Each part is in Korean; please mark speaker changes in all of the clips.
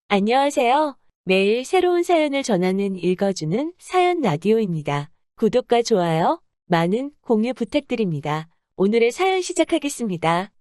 Speaker 1: 안녕하세요. 매일 새로운 사연을 전하는 읽어주는 사연 라디오입니다. 구독과 좋아요, 많은 공유 부탁드립니다. 오늘의 사연 시작하겠습니다.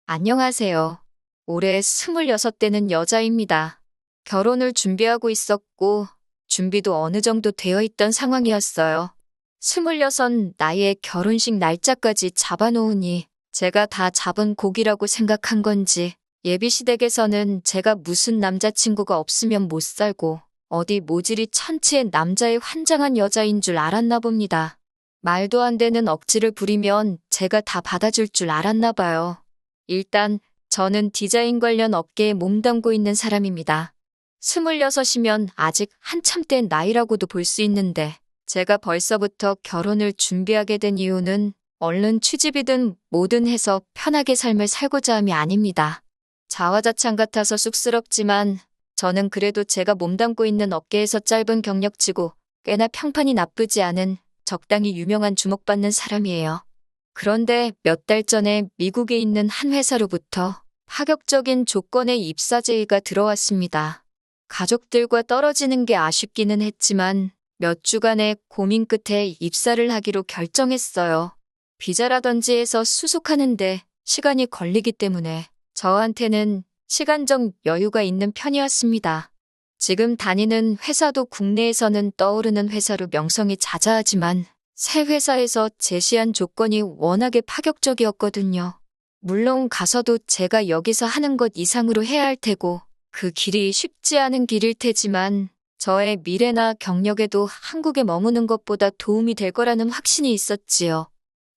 Speaker 2: 안녕하세요. 올해 26되는 여자입니다. 결혼을 준비하고 있었고, 준비도 어느 정도 되어 있던 상황이었어요. 26 나이에 결혼식 날짜까지 잡아놓으니 제가 다 잡은 곡이라고 생각한 건지 예비시댁에서는 제가 무슨 남자친구가 없으면 못 살고 어디 모질이 천치의 남자의 환장한 여자인 줄 알았나 봅니다. 말도 안 되는 억지를 부리면 제가 다 받아줄 줄 알았나 봐요. 일단 저는 디자인 관련 업계에 몸담고 있는 사람입니다. 26이면 아직 한참 된 나이라고도 볼 수 있는데 제가 벌써부터 결혼을 준비하게 된 이유는 얼른 취직이든 뭐든 해서 편하게 삶을 살고자 함이 아닙니다. 자화자찬 같아서 쑥스럽지만 저는 그래도 제가 몸담고 있는 업계에서 짧은 경력치고 꽤나 평판이 나쁘지 않은 적당히 유명한 주목받는 사람이에요. 그런데 몇 달 전에 미국에 있는 한 회사로부터 파격적인 조건의 입사 제의가 들어왔습니다. 가족들과 떨어지는 게 아쉽기는 했지만 몇 주간의 고민 끝에 입사를 하기로 결정했어요. 비자라든지 해서 수속하는데 시간이 걸리기 때문에 저한테는 시간적 여유가 있는 편이었습니다. 지금 다니는 회사도 국내에서는 떠오르는 회사로 명성이 자자하지만 새 회사에서 제시한 조건이 워낙에 파격적이었거든요. 물론 가서도 제가 여기서 하는 것 이상으로 해야 할 테고 그 길이 쉽지 않은 길일 테지만 저의 미래나 경력에도 한국에 머무는 것보다 도움이 될 거라는 확신이 있었지요.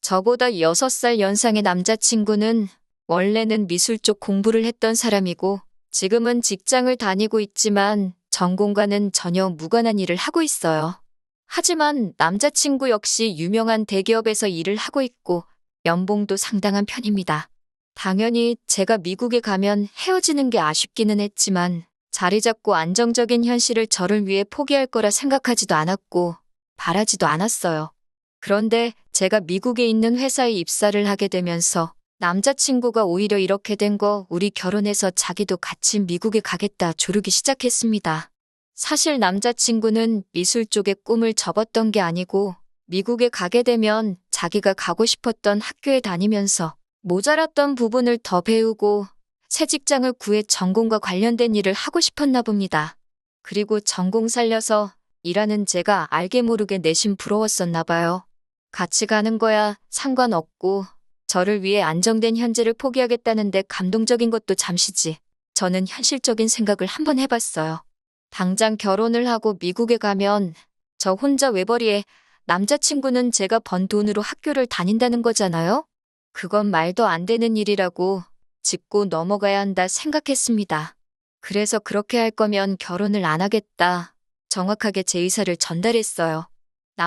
Speaker 2: 저보다 6살 연상의 남자친구는 원래는 미술 쪽 공부를 했던 사람이고 지금은 직장을 다니고 있지만 전공과는 전혀 무관한 일을 하고 있어요. 하지만 남자친구 역시 유명한 대기업에서 일을 하고 있고 연봉도 상당한 편입니다. 당연히 제가 미국에 가면 헤어지는 게 아쉽기는 했지만 자리 잡고 안정적인 현실을 저를 위해 포기할 거라 생각하지도 않았고 바라지도 않았어요. 그런데 제가 미국에 있는 회사에 입사를 하게 되면서 남자친구가 오히려 이렇게 된 거 우리 결혼해서 자기도 같이 미국에 가겠다 조르기 시작했습니다. 사실 남자친구는 미술 쪽에 꿈을 접었던 게 아니고 미국에 가게 되면 자기가 가고 싶었던 학교에 다니면서 모자랐던 부분을 더 배우고 새 직장을 구해 전공과 관련된 일을 하고 싶었나 봅니다. 그리고 전공 살려서 일하는 제가 알게 모르게 내심 부러웠었나 봐요. 같이 가는 거야 상관없고 저를 위해 안정된 현재를 포기하겠다는데 감동적인 것도 잠시지. 저는 현실적인 생각을 한번 해봤어요. 당장 결혼을 하고 미국에 가면 저 혼자 외벌이에 남자친구는 제가 번 돈으로 학교를 다닌다는 거잖아요? 그건 말도 안 되는 일이라고 짚고 넘어가야 한다 생각했습니다. 그래서 그렇게 할 거면 결혼을 안 하겠다. 정확하게 제 의사를 전달했어요.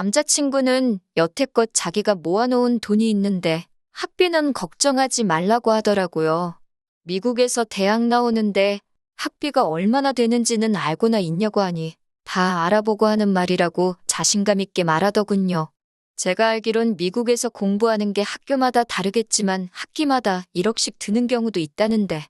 Speaker 2: 남자친구는 여태껏 자기가 모아놓은 돈이 있는데 학비는 걱정하지 말라고 하더라고요. 미국에서 대학 나오는데 학비가 얼마나 되는지는 알고나 있냐고 하니 다 알아보고 하는 말이라고 자신감 있게 말하더군요. 제가 알기론 미국에서 공부하는 게 학교마다 다르겠지만 학기마다 1억씩 드는 경우도 있다는데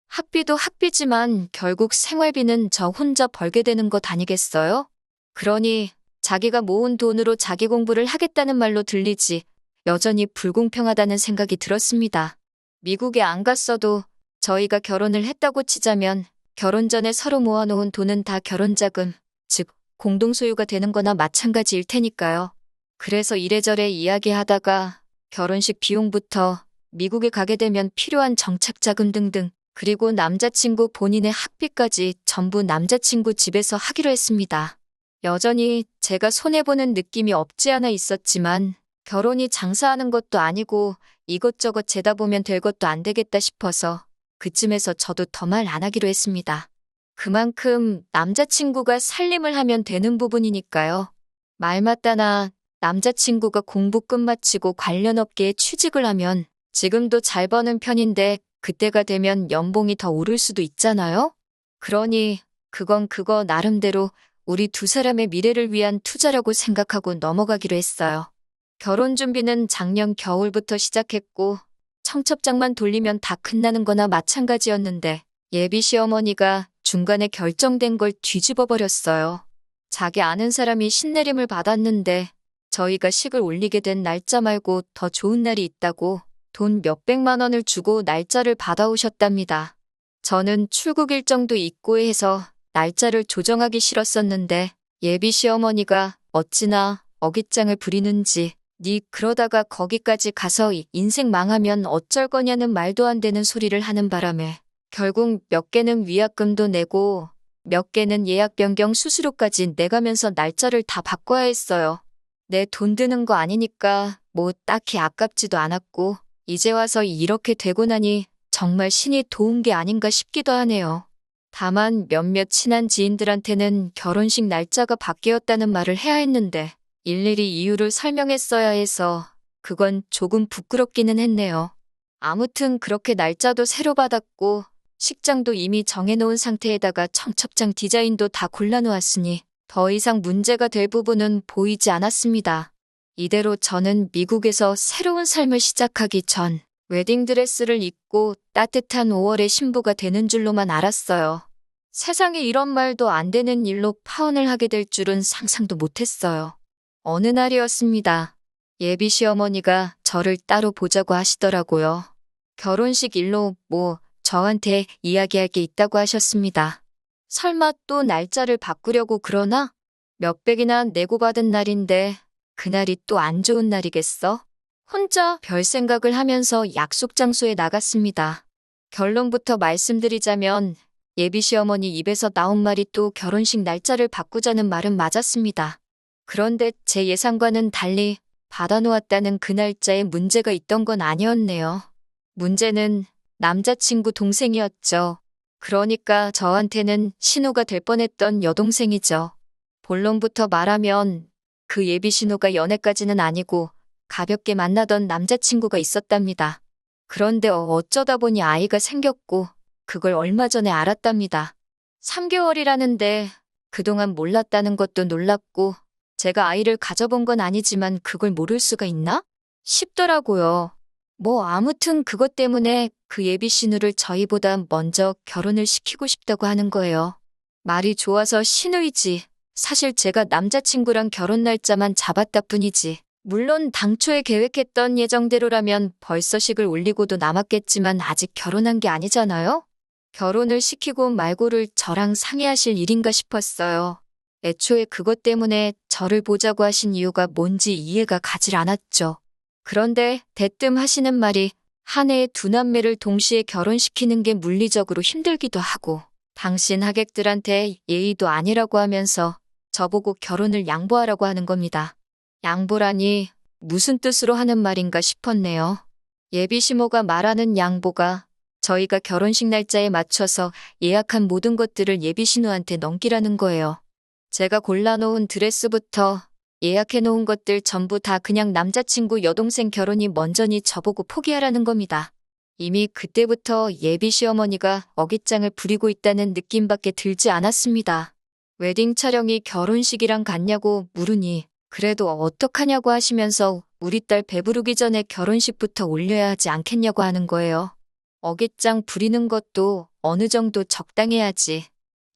Speaker 2: 학비도 학비지만 결국 생활비는 저 혼자 벌게 되는 것 아니겠어요? 그러니 자기가 모은 돈으로 자기 공부를 하겠다는 말로 들리지 여전히 불공평하다는 생각이 들었습니다. 미국에 안 갔어도 저희가 결혼을 했다고 치자면 결혼 전에 서로 모아놓은 돈은 다 결혼자금, 즉 공동소유가 되는 거나 마찬가지일 테니까요. 그래서 이래저래 이야기하다가 결혼식 비용부터 미국에 가게 되면 필요한 정착자금 등등 그리고 남자친구 본인의 학비까지 전부 남자친구 집에서 하기로 했습니다. 여전히 제가 손해보는 느낌이 없지 않아 있었지만 결혼이 장사하는 것도 아니고 이것저것 재다 보면 될 것도 안 되겠다 싶어서 그쯤에서 저도 더 말 안 하기로 했습니다. 그만큼 남자친구가 살림을 하면 되는 부분이니까요. 말 맞다나 남자친구가 공부 끝마치고 관련 업계에 취직을 하면 지금도 잘 버는 편인데 그때가 되면 연봉이 더 오를 수도 있잖아요? 그러니 그건 그거 나름대로 우리 두 사람의 미래를 위한 투자라고 생각하고 넘어가기로 했어요. 결혼 준비는 작년 겨울부터 시작했고 청첩장만 돌리면 다 끝나는 거나 마찬가지였는데 예비 시어머니가 중간에 결정된 걸 뒤집어 버렸어요. 자기 아는 사람이 신내림을 받았는데 저희가 식을 올리게 된 날짜 말고 더 좋은 날이 있다고 돈 몇백만 원을 주고 날짜를 받아오셨답니다. 저는 출국 일정도 있고 해서 날짜를 조정하기 싫었었는데 예비 시어머니가 어찌나 어깃장을 부리는지 니 그러다가 거기까지 가서 인생 망하면 어쩔 거냐는 말도 안 되는 소리를 하는 바람에 결국 몇 개는 위약금도 내고 몇 개는 예약 변경 수수료까지 내가면서 날짜를 다 바꿔야 했어요. 내 돈 드는 거 아니니까 뭐 딱히 아깝지도 않았고 이제 와서 이렇게 되고 나니 정말 신이 도운 게 아닌가 싶기도 하네요. 다만 몇몇 친한 지인들한테는 결혼식 날짜가 바뀌었다는 말을 해야 했는데 일일이 이유를 설명했어야 해서 그건 조금 부끄럽기는 했네요. 아무튼 그렇게 날짜도 새로 받았고 식장도 이미 정해놓은 상태에다가 청첩장 디자인도 다 골라놓았으니 더 이상 문제가 될 부분은 보이지 않았습니다. 이대로 저는 미국에서 새로운 삶을 시작하기 전 웨딩드레스를 입고 따뜻한 5월의 신부가 되는 줄로만 알았어요. 세상에 이런 말도 안 되는 일로 파혼을 하게 될 줄은 상상도 못했어요. 어느 날이었습니다. 예비 시어머니가 저를 따로 보자고 하시더라고요. 결혼식 일로 저한테 이야기할 게 있다고 하셨습니다. 설마 또 날짜를 바꾸려고 그러나? 몇백이나 내고 받은 날인데 그날이 또 안 좋은 날이겠어? 혼자 별 생각을 하면서 약속 장소에 나갔습니다. 결론부터 말씀드리자면 예비 시어머니 입에서 나온 말이 또 결혼식 날짜를 바꾸자는 말은 맞았습니다. 그런데 제 예상과는 달리 받아놓았다는 그 날짜에 문제가 있던 건 아니었네요. 문제는 남자친구 동생이었죠. 그러니까 저한테는 신호가 될 뻔했던 여동생이죠. 본론부터 말하면 그 예비 신호가 연애까지는 아니고 가볍게 만나던 남자친구가 있었답니다. 그런데 어쩌다 보니 아이가 생겼고 그걸 얼마 전에 알았답니다. 3개월이라는데 그동안 몰랐다는 것도 놀랍고 제가 아이를 가져본 건 아니지만 그걸 모를 수가 있나? 싶더라고요. 아무튼 그것 때문에 그 예비 신우를 저희보다 먼저 결혼을 시키고 싶다고 하는 거예요. 말이 좋아서 신우이지. 사실 제가 남자친구랑 결혼 날짜만 잡았다 뿐이지. 물론 당초에 계획했던 예정대로라면 벌써 식을 올리고도 남았겠지만 아직 결혼한 게 아니잖아요? 결혼을 시키고 말고를 저랑 상의하실 일인가 싶었어요. 애초에 그것 때문에 저를 보자고 하신 이유가 뭔지 이해가 가질 않았죠. 그런데 대뜸 하시는 말이 한 해에 두 남매를 동시에 결혼시키는 게 물리적으로 힘들기도 하고 당신 하객들한테 예의도 아니라고 하면서 저보고 결혼을 양보하라고 하는 겁니다. 양보라니 무슨 뜻으로 하는 말인가 싶었네요. 예비 시모가 말하는 양보가 저희가 결혼식 날짜에 맞춰서 예약한 모든 것들을 예비 신우한테 넘기라는 거예요. 제가 골라놓은 드레스부터 예약해놓은 것들 전부 다 그냥 남자친구 여동생 결혼이 먼저니 저보고 포기하라는 겁니다. 이미 그때부터 예비 시어머니가 어깃장을 부리고 있다는 느낌밖에 들지 않았습니다. 웨딩 촬영이 결혼식이랑 같냐고 물으니 그래도 어떡하냐고 하시면서 우리 딸 배부르기 전에 결혼식부터 올려야 하지 않겠냐고 하는 거예요. 어깃장 부리는 것도 어느 정도 적당해야지.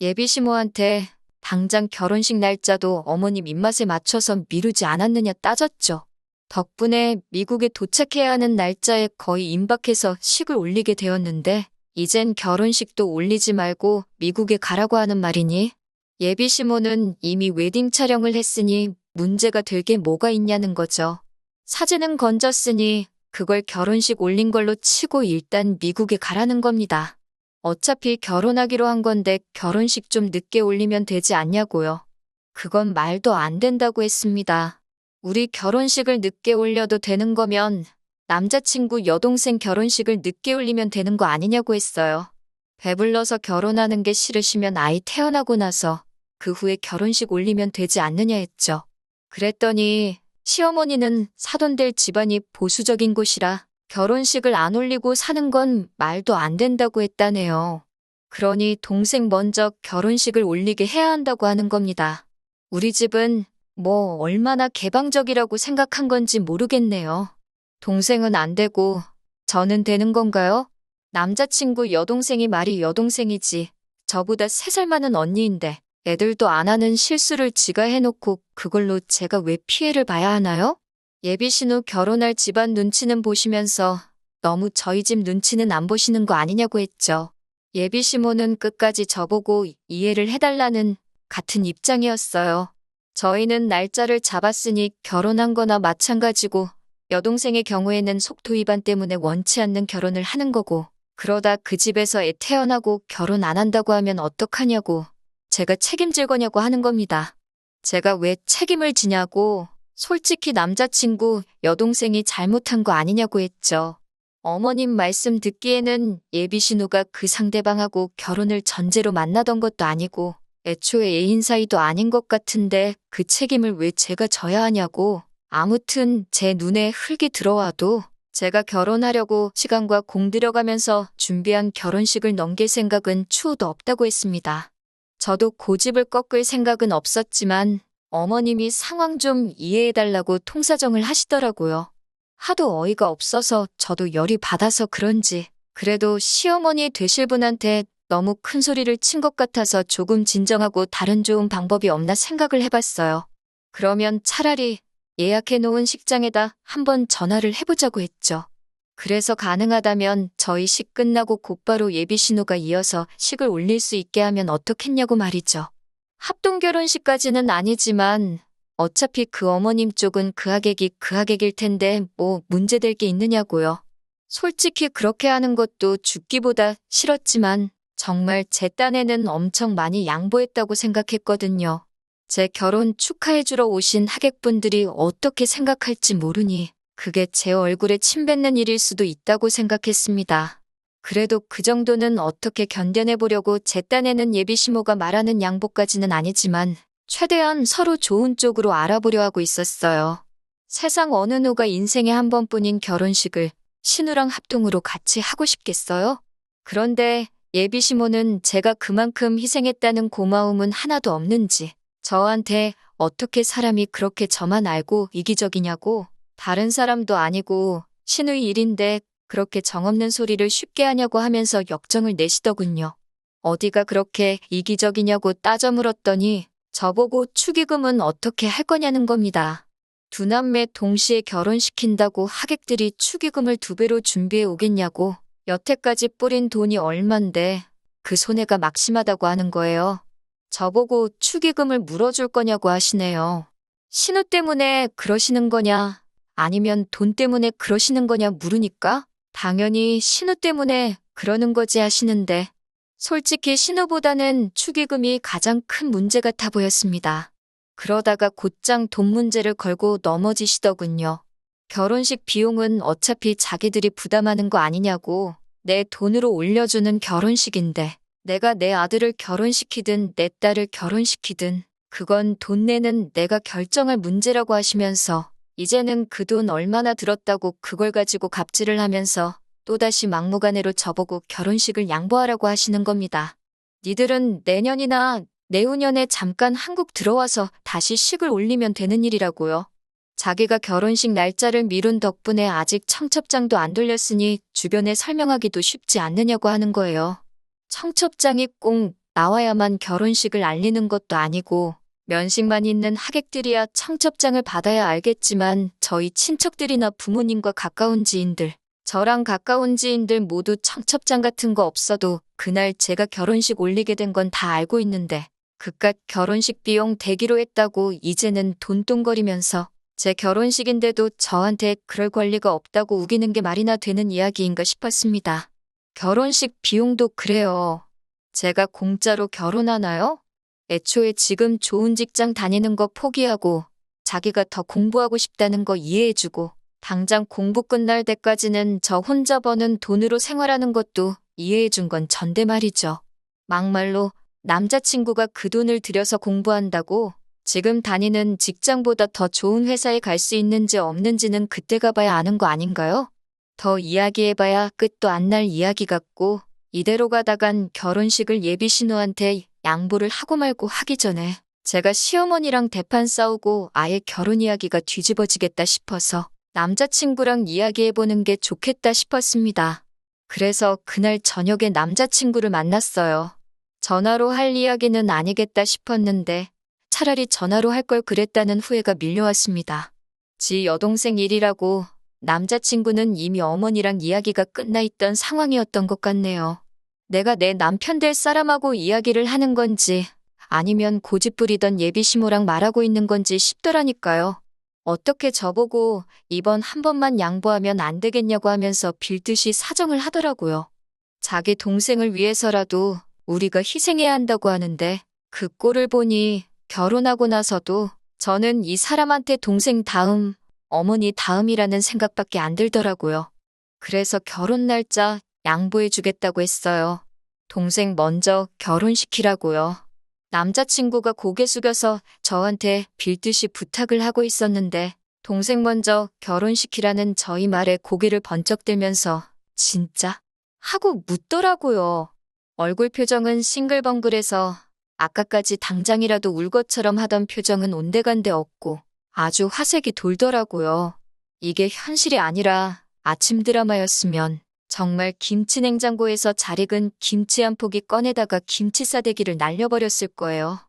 Speaker 2: 예비 시모한테 당장 결혼식 날짜도 어머님 입맛에 맞춰서 미루지 않았느냐 따졌죠. 덕분에 미국에 도착해야 하는 날짜에 거의 임박해서 식을 올리게 되었는데 이젠 결혼식도 올리지 말고 미국에 가라고 하는 말이니 예비 시모는 이미 웨딩 촬영을 했으니 문제가 될 게 뭐가 있냐는 거죠. 사진은 건졌으니 그걸 결혼식 올린 걸로 치고 일단 미국에 가라는 겁니다. 어차피 결혼하기로 한 건데 결혼식 좀 늦게 올리면 되지 않냐고요. 그건 말도 안 된다고 했습니다. 우리 결혼식을 늦게 올려도 되는 거면 남자친구 여동생 결혼식을 늦게 올리면 되는 거 아니냐고 했어요. 배불러서 결혼하는 게 싫으시면 아이 태어나고 나서 그 후에 결혼식 올리면 되지 않느냐 했죠. 그랬더니 시어머니는 사돈될 집안이 보수적인 곳이라 결혼식을 안 올리고 사는 건 말도 안 된다고 했다네요. 그러니 동생 먼저 결혼식을 올리게 해야 한다고 하는 겁니다. 우리 집은 얼마나 개방적이라고 생각한 건지 모르겠네요. 동생은 안 되고 저는 되는 건가요? 남자친구 여동생이 말이 여동생이지. 저보다 3살 많은 언니인데 애들도 안 하는 실수를 지가 해놓고 그걸로 제가 왜 피해를 봐야 하나요? 예비신우 결혼할 집안 눈치는 보시면서 너무 저희 집 눈치는 안 보시는 거 아니냐고 했죠. 예비시모는 끝까지 저보고 이해를 해달라는 같은 입장이었어요. 저희는 날짜를 잡았으니 결혼한 거나 마찬가지고 여동생의 경우에는 속도 위반 때문에 원치 않는 결혼을 하는 거고 그러다 그 집에서 애 태어나고 결혼 안 한다고 하면 어떡하냐고 제가 책임질 거냐고 하는 겁니다. 제가 왜 책임을 지냐고 솔직히 남자친구 여동생이 잘못한 거 아니냐고 했죠. 어머님 말씀 듣기에는 예비신우가 그 상대방하고 결혼을 전제로 만나던 것도 아니고 애초에 애인 사이도 아닌 것 같은데 그 책임을 왜 제가 져야 하냐고. 아무튼 제 눈에 흙이 들어와도 제가 결혼하려고 시간과 공 들여가면서 준비한 결혼식을 넘길 생각은 추호도 없다고 했습니다. 저도 고집을 꺾을 생각은 없었지만 어머님이 상황 좀 이해해달라고 통사정을 하시더라고요. 하도 어이가 없어서 저도 열이 받아서 그런지 그래도 시어머니 되실 분한테 너무 큰 소리를 친 것 같아서 조금 진정하고 다른 좋은 방법이 없나 생각을 해봤어요. 그러면 차라리 예약해놓은 식장에다 한번 전화를 해보자고 했죠. 그래서 가능하다면 저희 식 끝나고 곧바로 예비신우가 이어서 식을 올릴 수 있게 하면 어떻겠냐고 말이죠. 합동결혼식까지는 아니지만 어차피 그 어머님 쪽은 그 하객일 텐데 뭐 문제될 게 있느냐고요. 솔직히 그렇게 하는 것도 죽기보다 싫었지만 정말 제 딴에는 엄청 많이 양보했다고 생각했거든요. 제 결혼 축하해주러 오신 하객분들이 어떻게 생각할지 모르니 그게 제 얼굴에 침 뱉는 일일 수도 있다고 생각했습니다. 그래도 그 정도는 어떻게 견뎌내보려고 제 딴에는 예비시모가 말하는 양보까지는 아니지만 최대한 서로 좋은 쪽으로 알아보려 하고 있었어요. 세상 어느 누가 인생에 한 번뿐인 결혼식을 신우랑 합동으로 같이 하고 싶겠어요? 그런데 예비시모는 제가 그만큼 희생했다는 고마움은 하나도 없는지 저한테 어떻게 사람이 그렇게 저만 알고 이기적이냐고 다른 사람도 아니고 신우의 일인데 그렇게 정없는 소리를 쉽게 하냐고 하면서 역정을 내시더군요. 어디가 그렇게 이기적이냐고 따져 물었더니 저보고 축의금은 어떻게 할 거냐는 겁니다. 두 남매 동시에 결혼시킨다고 하객들이 축의금을 2배로 준비해 오겠냐고 여태까지 뿌린 돈이 얼만데 그 손해가 막심하다고 하는 거예요. 저보고 축의금을 물어줄 거냐고 하시네요. 신우 때문에 그러시는 거냐 아니면 돈 때문에 그러시는 거냐 물으니까 당연히 신우 때문에 그러는 거지 하시는데 솔직히 신우보다는 축의금이 가장 큰 문제 같아 보였습니다. 그러다가 곧장 돈 문제를 걸고 넘어지시더군요. 결혼식 비용은 어차피 자기들이 부담하는 거 아니냐고 내 돈으로 올려주는 결혼식인데 내가 내 아들을 결혼시키든 내 딸을 결혼시키든 그건 돈 내는 내가 결정할 문제라고 하시면서 이제는 그 돈 얼마나 들었다고 그걸 가지고 갑질을 하면서 또다시 막무가내로 저보고 결혼식을 양보하라고 하시는 겁니다. 니들은 내년이나 내후년에 잠깐 한국 들어와서 다시 식을 올리면 되는 일이라고요. 자기가 결혼식 날짜를 미룬 덕분에 아직 청첩장도 안 돌렸으니 주변에 설명하기도 쉽지 않느냐고 하는 거예요. 청첩장이 꼭 나와야만 결혼식을 알리는 것도 아니고 면식만 있는 하객들이야 청첩장을 받아야 알겠지만 저희 친척들이나 부모님과 가까운 지인들, 저랑 가까운 지인들 모두 청첩장 같은 거 없어도 그날 제가 결혼식 올리게 된 건 다 알고 있는데 그깟 결혼식 비용 대기로 했다고 이제는 돈돈거리면서 제 결혼식인데도 저한테 그럴 권리가 없다고 우기는 게 말이나 되는 이야기인가 싶었습니다. 결혼식 비용도 그래요. 제가 공짜로 결혼하나요? 애초에 지금 좋은 직장 다니는 거 포기하고 자기가 더 공부하고 싶다는 거 이해해주고 당장 공부 끝날 때까지는 저 혼자 버는 돈으로 생활하는 것도 이해해준 건 전데 말이죠. 막말로 남자친구가 그 돈을 들여서 공부한다고 지금 다니는 직장보다 더 좋은 회사에 갈 수 있는지 없는지는 그때 가봐야 아는 거 아닌가요? 더 이야기해봐야 끝도 안 날 이야기 같고 이대로 가다간 결혼식을 예비신우한테 양보를 하고 말고 하기 전에 제가 시어머니랑 대판 싸우고 아예 결혼 이야기가 뒤집어지겠다 싶어서 남자친구랑 이야기해보는 게 좋겠다 싶었습니다. 그래서 그날 저녁에 남자친구를 만났어요. 전화로 할 이야기는 아니겠다 싶었는데 차라리 전화로 할 걸 그랬다는 후회가 밀려왔습니다. 지 여동생 일이라고 남자친구는 이미 어머니랑 이야기가 끝나 있던 상황이었던 것 같네요. 내가 내 남편 될 사람하고 이야기를 하는 건지 아니면 고집부리던 예비시모랑 말하고 있는 건지 싶더라니까요. 어떻게 저보고 이번 한 번만 양보하면 안 되겠냐고 하면서 빌듯이 사정을 하더라고요. 자기 동생을 위해서라도 우리가 희생해야 한다고 하는데 그 꼴을 보니 결혼하고 나서도 저는 이 사람한테 동생 다음, 어머니 다음이라는 생각밖에 안 들더라고요. 그래서 결혼 날짜 양보해 주겠다고 했어요. 동생 먼저 결혼시키라고요. 남자친구가 고개 숙여서 저한테 빌듯이 부탁을 하고 있었는데 동생 먼저 결혼시키라는 저희 말에 고개를 번쩍 들면서 진짜? 하고 묻더라고요. 얼굴 표정은 싱글벙글해서 아까까지 당장이라도 울 것처럼 하던 표정은 온데간데 없고 아주 화색이 돌더라고요. 이게 현실이 아니라 아침 드라마였으면 정말 김치 냉장고에서 잘 익은 김치 한 포기 꺼내다가 김치 싸대기를 날려버렸을 거예요.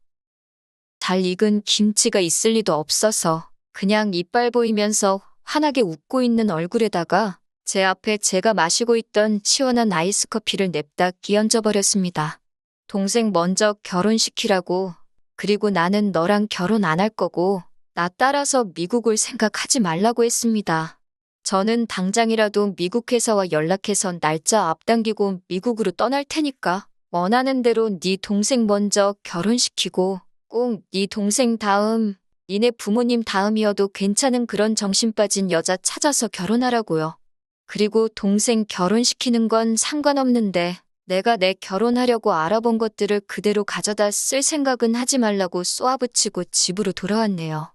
Speaker 2: 잘 익은 김치가 있을 리도 없어서 그냥 이빨 보이면서 환하게 웃고 있는 얼굴에다가 제 앞에 제가 마시고 있던 시원한 아이스 커피를 냅다 끼얹어 버렸습니다. 동생 먼저 결혼시키라고, 그리고 나는 너랑 결혼 안 할 거고 나 따라서 미국 올 생각하지 말라고 했습니다. 저는 당장이라도 미국 회사와 연락해서 날짜 앞당기고 미국으로 떠날 테니까 원하는 대로 네 동생 먼저 결혼시키고 꼭 네 동생 다음, 니네 부모님 다음이어도 괜찮은 그런 정신 빠진 여자 찾아서 결혼하라고요. 그리고 동생 결혼시키는 건 상관없는데 내가 내 결혼하려고 알아본 것들을 그대로 가져다 쓸 생각은 하지 말라고 쏘아붙이고 집으로 돌아왔네요.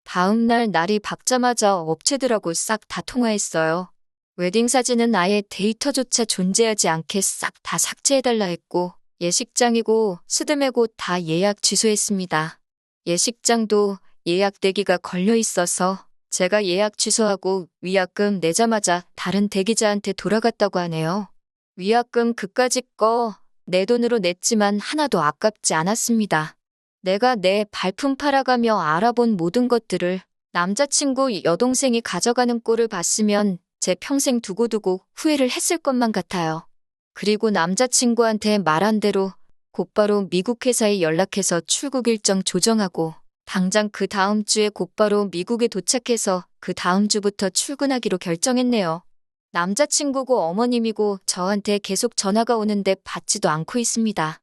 Speaker 2: 다음 날 날이 밝자마자 업체들하고 싹 다 통화했어요. 웨딩 사진은 아예 데이터조차 존재하지 않게 싹 다 삭제해달라 했고 예식장이고 스드메고 다 예약 취소했습니다. 예식장도 예약 대기가 걸려 있어서 제가 예약 취소하고 위약금 내자마자 다른 대기자한테 돌아갔다고 하네요. 위약금 그까짓 거 내 돈으로 냈지만 하나도 아깝지 않았습니다. 내가 내 발품 팔아가며 알아본 모든 것들을 남자친구 여동생이 가져가는 꼴을 봤으면 제 평생 두고두고 후회를 했을 것만 같아요. 그리고 남자친구한테 말한 대로 곧바로 미국 회사에 연락해서 출국 일정 조정하고 당장 그 다음 주에 곧바로 미국에 도착해서 그 다음 주부터 출근하기로 결정했네요. 남자친구고 어머님이고 저한테 계속 전화가 오는데 받지도 않고 있습니다.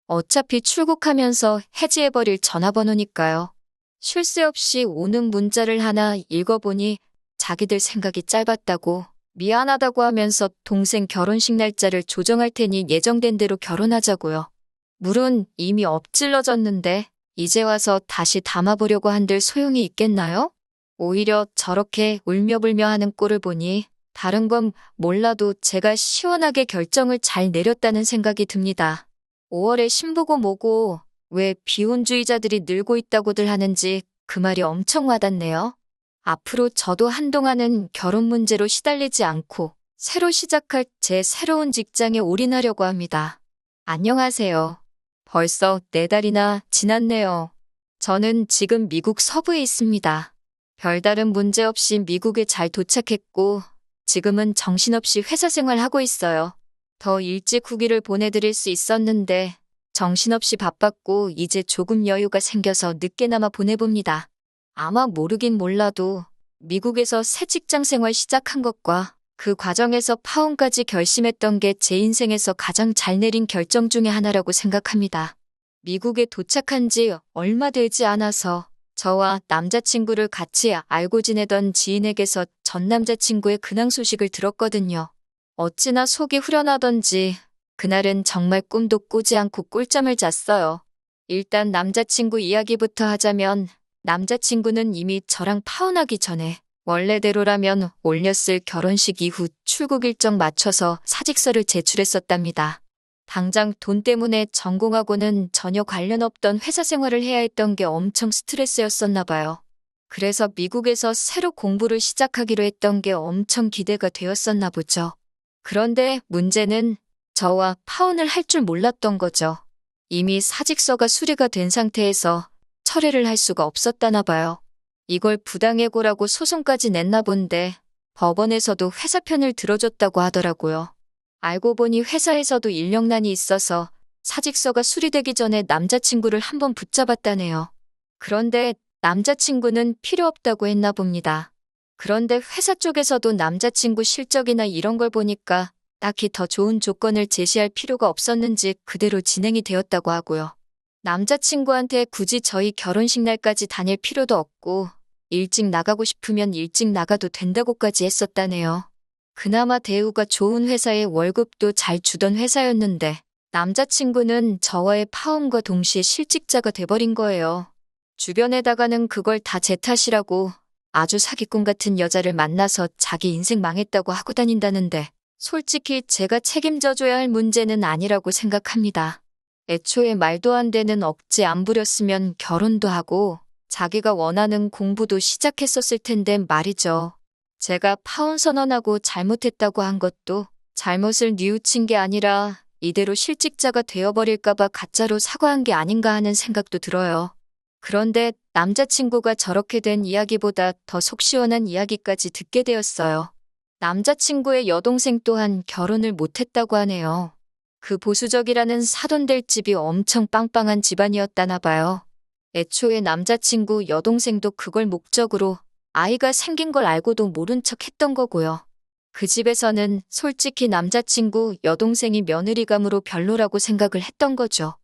Speaker 2: 어차피 출국하면서 해지해버릴 전화번호니까요. 쉴 새 없이 오는 문자를 하나 읽어보니 자기들 생각이 짧았다고 미안하다고 하면서 동생 결혼식 날짜를 조정할 테니 예정된 대로 결혼하자고요. 물은 이미 엎질러졌는데 이제 와서 다시 담아보려고 한들 소용이 있겠나요? 오히려 저렇게 울며불며 하는 꼴을 보니 다른 건 몰라도 제가 시원하게 결정을 잘 내렸다는 생각이 듭니다. 5월에 신보고 뭐고 왜 비혼주의자들이 늘고 있다고들 하는지 그 말이 엄청 와닿네요. 앞으로 저도 한동안은 결혼 문제로 시달리지 않고 새로 시작할 제 새로운 직장에 올인하려고 합니다. 안녕하세요. 벌써 4달이나 지났네요. 저는 지금 미국 서부에 있습니다. 별다른 문제 없이 미국에 잘 도착했고 지금은 정신없이 회사 생활하고 있어요. 더 일찍 후기를 보내드릴 수 있었는데 정신없이 바빴고 이제 조금 여유가 생겨서 늦게나마 보내봅니다. 아마 모르긴 몰라도 미국에서 새 직장 생활 시작한 것과 그 과정에서 파혼까지 결심했던 게 제 인생에서 가장 잘 내린 결정 중에 하나라고 생각합니다. 미국에 도착한 지 얼마 되지 않아서 저와 남자친구를 같이 알고 지내던 지인에게서 전 남자친구의 근황 소식을 들었거든요. 어찌나 속이 후련하던지 그날은 정말 꿈도 꾸지 않고 꿀잠을 잤어요. 일단 남자친구 이야기부터 하자면 남자친구는 이미 저랑 파혼하기 전에 원래대로라면 올렸을 결혼식 이후 출국 일정 맞춰서 사직서를 제출했었답니다. 당장 돈 때문에 전공하고는 전혀 관련 없던 회사 생활을 해야 했던 게 엄청 스트레스였었나 봐요. 그래서 미국에서 새로 공부를 시작하기로 했던 게 엄청 기대가 되었었나 보죠. 그런데 문제는 저와 파혼을 할 줄 몰랐던 거죠. 이미 사직서가 수리가 된 상태에서 철회를 할 수가 없었다나 봐요. 이걸 부당해고라고 소송까지 냈나 본데 법원에서도 회사 편을 들어줬다고 하더라고요. 알고 보니 회사에서도 인력난이 있어서 사직서가 수리되기 전에 남자친구를 한번 붙잡았다네요. 그런데 남자친구는 필요 없다고 했나 봅니다. 그런데 회사 쪽에서도 남자친구 실적이나 이런 걸 보니까 딱히 더 좋은 조건을 제시할 필요가 없었는지 그대로 진행이 되었다고 하고요. 남자친구한테 굳이 저희 결혼식 날까지 다닐 필요도 없고 일찍 나가고 싶으면 일찍 나가도 된다고까지 했었다네요. 그나마 대우가 좋은 회사에 월급도 잘 주던 회사였는데 남자친구는 저와의 파혼과 동시에 실직자가 돼버린 거예요. 주변에다가는 그걸 다 제 탓이라고 아주 사기꾼 같은 여자를 만나서 자기 인생 망했다고 하고 다닌다는데 솔직히 제가 책임져줘야 할 문제는 아니라고 생각합니다. 애초에 말도 안 되는 억지 안 부렸으면 결혼도 하고 자기가 원하는 공부도 시작했었을 텐데 말이죠. 제가 파혼 선언하고 잘못했다고 한 것도 잘못을 뉘우친 게 아니라 이대로 실직자가 되어버릴까봐 가짜로 사과한 게 아닌가 하는 생각도 들어요. 그런데 남자친구가 저렇게 된 이야기보다 더 속 시원한 이야기까지 듣게 되었어요. 남자친구의 여동생 또한 결혼을 못했다고 하네요. 그 보수적이라는 사돈될 집이 엄청 빵빵한 집안이었다나 봐요. 애초에 남자친구 여동생도 그걸 목적으로 아이가 생긴 걸 알고도 모른 척 했던 거고요. 그 집에서는 솔직히 남자친구 여동생이 며느리감으로 별로라고 생각을 했던 거죠.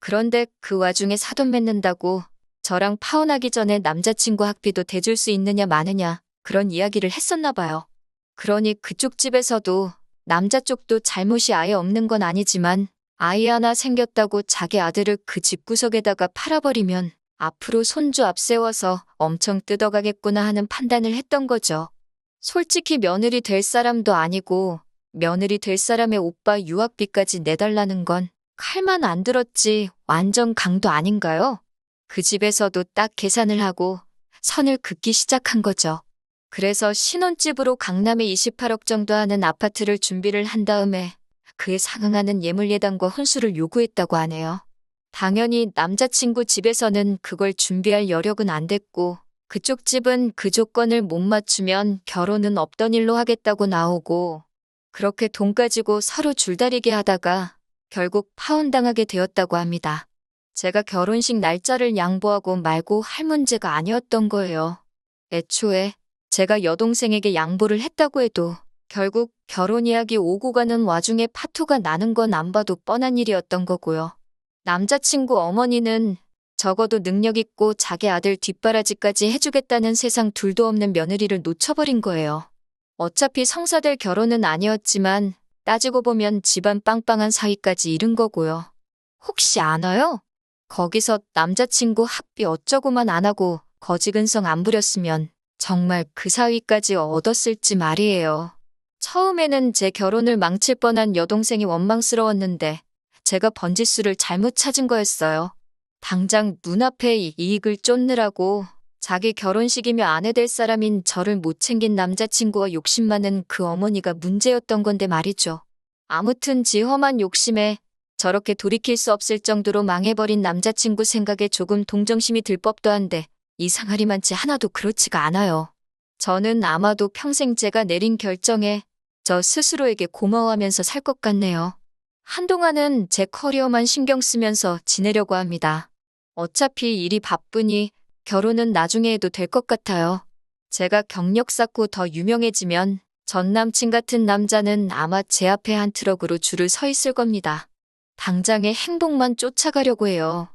Speaker 2: 그런데 그 와중에 사돈 맺는다고 저랑 파혼하기 전에 남자친구 학비도 대줄 수 있느냐 마느냐 그런 이야기를 했었나 봐요. 그러니 그쪽 집에서도 남자 쪽도 잘못이 아예 없는 건 아니지만 아이 하나 생겼다고 자기 아들을 그 집구석에다가 팔아버리면 앞으로 손주 앞세워서 엄청 뜯어가겠구나 하는 판단을 했던 거죠. 솔직히 며느리 될 사람도 아니고 며느리 될 사람의 오빠 유학비까지 내달라는 건 칼만 안 들었지 완전 강도 아닌가요? 그 집에서도 딱 계산을 하고 선을 긋기 시작한 거죠. 그래서 신혼집으로 강남에 28억 정도 하는 아파트를 준비를 한 다음에 그에 상응하는 예물예단과 혼수를 요구했다고 하네요. 당연히 남자친구 집에서는 그걸 준비할 여력은 안 됐고 그쪽 집은 그 조건을 못 맞추면 결혼은 없던 일로 하겠다고 나오고 그렇게 돈 가지고 서로 줄다리기 하다가 결국 파혼당하게 되었다고 합니다. 제가 결혼식 날짜를 양보하고 말고 할 문제가 아니었던 거예요. 애초에 제가 여동생에게 양보를 했다고 해도 결국 결혼 이야기 오고 가는 와중에 파토가 나는 건 안 봐도 뻔한 일이었던 거고요. 남자친구 어머니는 적어도 능력 있고 자기 아들 뒷바라지까지 해주겠다는 세상 둘도 없는 며느리를 놓쳐버린 거예요. 어차피 성사될 결혼은 아니었지만 따지고 보면 집안 빵빵한 사이까지 잃은 거고요. 혹시 아나요? 거기서 남자친구 학비 어쩌고만 안 하고 거지근성 안 부렸으면 정말 그 사위까지 얻었을지 말이에요. 처음에는 제 결혼을 망칠 뻔한 여동생이 원망스러웠는데 제가 번지수를 잘못 찾은 거였어요. 당장 눈앞에 이익을 쫓느라고 자기 결혼식이며 아내 될 사람인 저를 못 챙긴 남자친구와 욕심 많은 그 어머니가 문제였던 건데 말이죠. 아무튼 지 험한 욕심에 저렇게 돌이킬 수 없을 정도로 망해버린 남자친구 생각에 조금 동정심이 들 법도 한데 이상하리만치 하나도 그렇지가 않아요. 저는 아마도 평생 제가 내린 결정에 저 스스로에게 고마워하면서 살 것 같네요. 한동안은 제 커리어만 신경 쓰면서 지내려고 합니다. 어차피 일이 바쁘니 결혼은 나중에 해도 될 것 같아요. 제가 경력 쌓고 더 유명해지면 전 남친 같은 남자는 아마 제 앞에 한 트럭으로 줄을 서 있을 겁니다. 당장의 행복만 쫓아가려고 해요.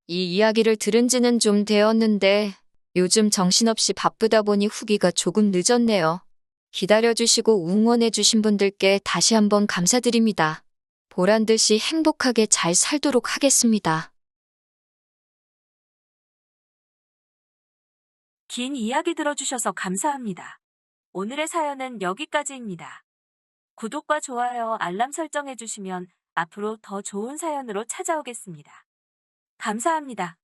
Speaker 2: 이 이야기를 들은 지는 좀 되었는데 요즘 정신없이 바쁘다 보니 후기가 조금 늦었네요. 기다려주시고 응원해주신 분들께 다시 한번 감사드립니다. 보란듯이 행복하게 잘 살도록 하겠습니다.
Speaker 1: 긴 이야기 들어주셔서 감사합니다. 오늘의 사연은 여기까지입니다. 구독과 좋아요, 알람 설정해주시면 앞으로 더 좋은 사연으로 찾아오겠습니다. 감사합니다.